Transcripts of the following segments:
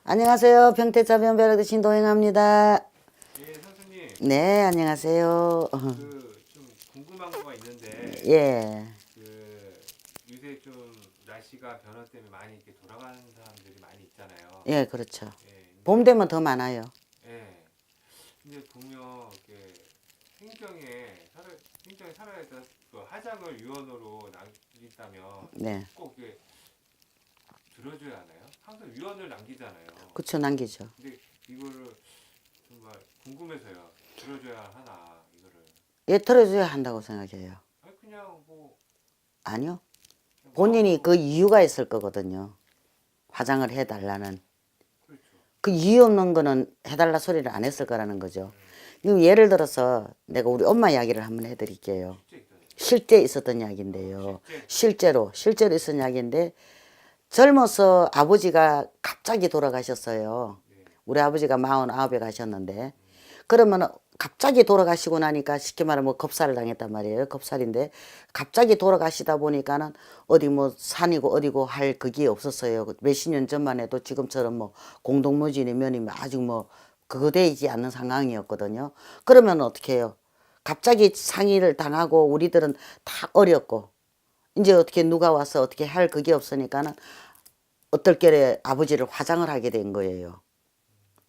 안녕하세요. 평택자 변별하듯 신도행합니다. 예, 선생님, 네, 안녕하세요. 좀 궁금한 거가 있는데, 예, 요새 좀 날씨가 변화 때문에 많이 이렇게 돌아가는 사람들이 많이 있잖아요. 예, 그렇죠. 예, 봄 되면 더 많아요. 예, 근데 보면 이렇게 행정에 살아야 될 그 하장을 유언으로 남긴다면 네, 꼭 이게 들어줘야 하나요? 항상 유언을 남기잖아요. 그쵸, 남기죠. 근데 이거를 정말 궁금해서요. 들어줘야 하나 이거를? 예, 들어줘야 한다고 생각해요. 아니 그냥 뭐 아니요. 그냥 본인이 마음으로. 그 이유가 있을 거거든요. 화장을 해달라는. 그렇죠. 그 이유 없는 거는 해달라 소리를 안 했을 거라는 거죠. 음, 그럼 예를 들어서 내가 우리 엄마 이야기를 한번 해드릴게요. 실제 있어요. 실제 있었던 이야기인데요. 실제. 실제로 있었던 이야기인데 젊어서 아버지가 갑자기 돌아가셨어요. 네. 우리 아버지가 49에 가셨는데 그러면 갑자기 돌아가시고 나니까 쉽게 말하면 뭐 겁살을 당했단 말이에요. 겁살인데 갑자기 돌아가시다 보니까는 어디 뭐 산이고 어디고 할 그게 없었어요. 몇십 년 전만 해도 지금처럼 뭐 공동묘지이면이 아직 뭐 그거 되지 않는 상황이었거든요. 그러면 어떻게 해요? 갑자기 상의를 당하고 우리들은 다 어렸고 이제 어떻게 누가 와서 어떻게 할 그게 없으니까는 어떨 결에 아버지를 화장을 하게 된 거예요.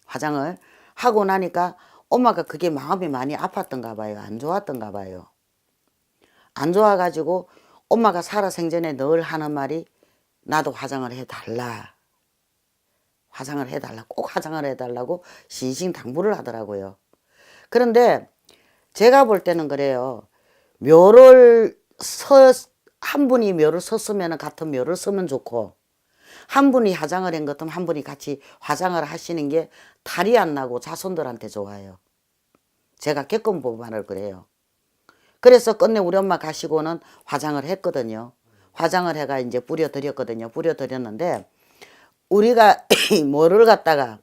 화장을 하고 나니까 엄마가 그게 마음이 많이 아팠던가 봐요. 안 좋았던가 봐요. 안 좋아가지고 엄마가 살아생전에 늘 하는 말이 나도 화장을 해달라. 화장을 해달라. 꼭 화장을 해달라고 신신당부를 하더라고요. 그런데 제가 볼 때는 그래요. 묘를 한 분이 묘를 섰으면 같은 묘를 서면 좋고 한 분이 화장을 한 것도 한 분이 같이 화장을 하시는 게 탈이 안 나고 자손들한테 좋아요. 제가 겪은 부분을 그래요. 그래서 끝내 우리 엄마 가시고는 화장을 했거든요. 화장을 해가 이제 뿌려드렸거든요. 뿌려드렸는데 우리가 뭐를 갖다가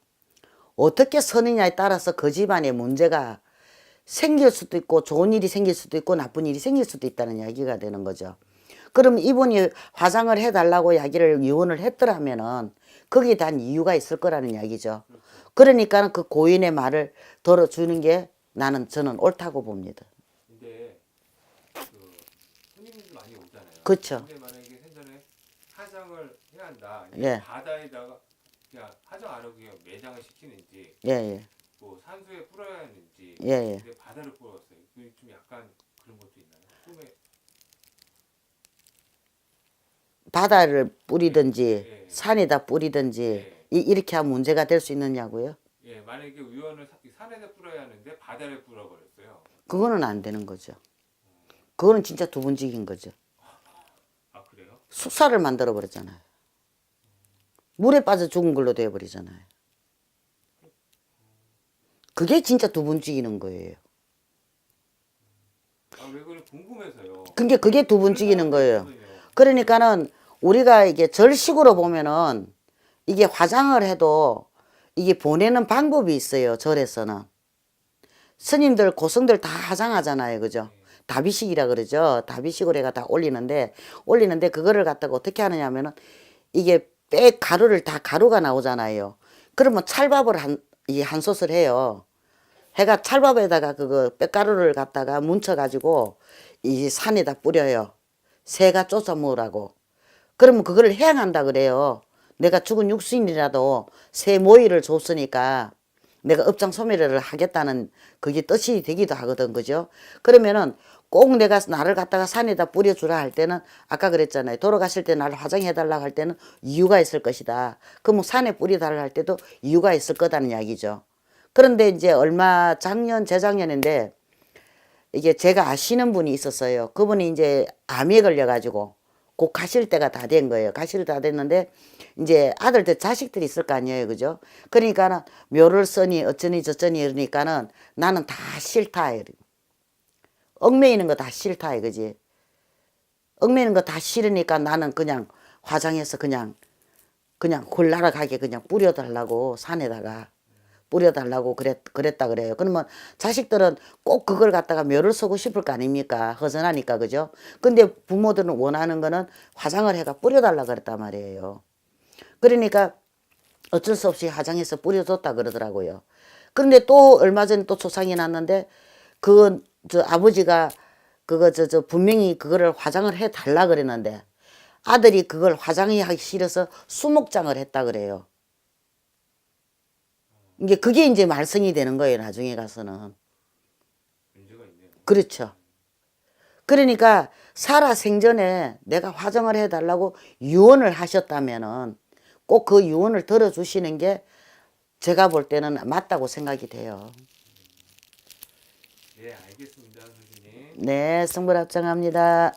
어떻게 서느냐에 따라서 그 집안에 문제가 생길 수도 있고 좋은 일이 생길 수도 있고 나쁜 일이 생길 수도 있다는 이야기가 되는 거죠. 그럼 이분이 화장을 해달라고 이야기를 유언을 했더라면은 거기에 대한 이유가 있을 거라는 이야기죠. 그러니까 그 고인의 말을 들어주는 게 저는 옳다고 봅니다. 근데 그 손님들 많이 오잖아요. 그렇죠. 근데 만약에 생전에 하장을 해야 한다. 예. 바다에다가 그냥 하장 안 하고 그냥 매장을 시키는지, 예, 예. 뭐 산소에 뿌려야 하는지. 예, 예. 근데 바다를 뿌렸어요. 그 좀 약간 그런 것도 있나요? 꿈에. 바다를 뿌리든지 예. 산에다 뿌리든지 예. 이렇게 하면 문제가 될 수 있느냐고요? 예. 만약에 위원을 산에다 뿌려야 하는데 바다를 뿌려버렸어요. 그거는 안 되는 거죠. 그거는 진짜 두번직인 거죠. 아 그래요? 숙사를 만들어 버렸잖아요. 물에 빠져 죽은 걸로 되어버리잖아요. 그게 진짜 두번찍이는 거예요. 아 왜 그래 궁금해서요. 그게 두번찍이는 그런 거예요. 사람도 있거든요. 그러니까는 우리가 이게 절식으로 보면은 이게 화장을 해도 이게 보내는 방법이 있어요. 절에서는. 스님들, 고성들 다 화장하잖아요. 그죠? 다비식이라 그러죠. 다비식으로 해가 다 올리는데 그거를 갖다가 어떻게 하느냐 하면은 이게 빼 가루를 다 가루가 나오잖아요. 그러면 찰밥을 한 솥을 해요. 해가 찰밥에다가 그거 빽가루를 갖다가 뭉쳐가지고 이 산에다 뿌려요. 새가 쫓아 먹으라고. 그러면 그거를 해양한다 그래요. 내가 죽은 육신이라도 새 모이를 줬으니까 내가 업장 소멸을 하겠다는 그게 뜻이 되기도 하거든. 그죠? 그러면은 꼭 내가 나를 갖다가 산에다 뿌려주라 할 때는 아까 그랬잖아요. 돌아가실 때 나를 화장해달라고 할 때는 이유가 있을 것이다. 그럼 산에 뿌려달라 할 때도 이유가 있을 거다는 이야기죠. 그런데 이제 얼마 재작년인데 이게 제가 아시는 분이 있었어요. 그분이 이제 암에 걸려가지고 곧 가실 때가 다 된 거예요. 가실 때 다 됐는데 이제 아들들 자식들이 있을 거 아니에요. 그죠? 그러니까는 묘를 써니 어쩌니 저쩌니 이러니까는 나는 다 싫다. 얽매이는 거 다 싫다. 그지? 얽매이는 거 다 싫으니까 나는 그냥 화장해서 그냥 홀라락하게 그냥 뿌려달라고 산에다가 뿌려달라고 그랬다 그래요. 그러면 자식들은 꼭 그걸 갖다가 묘를 쓰고 싶을 거 아닙니까? 허전하니까, 그죠? 근데 부모들은 원하는 거는 화장을 해가 뿌려달라 그랬단 말이에요. 그러니까 어쩔 수 없이 화장해서 뿌려줬다 그러더라고요. 그런데 또 얼마 전에 또 조상이 났는데 그 저 아버지가 그거 저 분명히 그거를 화장을 해 달라 그랬는데 아들이 그걸 화장이 하기 싫어서 수목장을 했다 그래요. 이게 그게 이제 말썽이 되는 거예요. 나중에 가서는. 문제가 있네요. 그렇죠. 그러니까 살아 생전에 내가 화장을 해달라고 유언을 하셨다면은 꼭 그 유언을 들어주시는 게 제가 볼 때는 맞다고 생각이 돼요. 예, 알겠습니다, 선생님. 네, 성불합장합니다.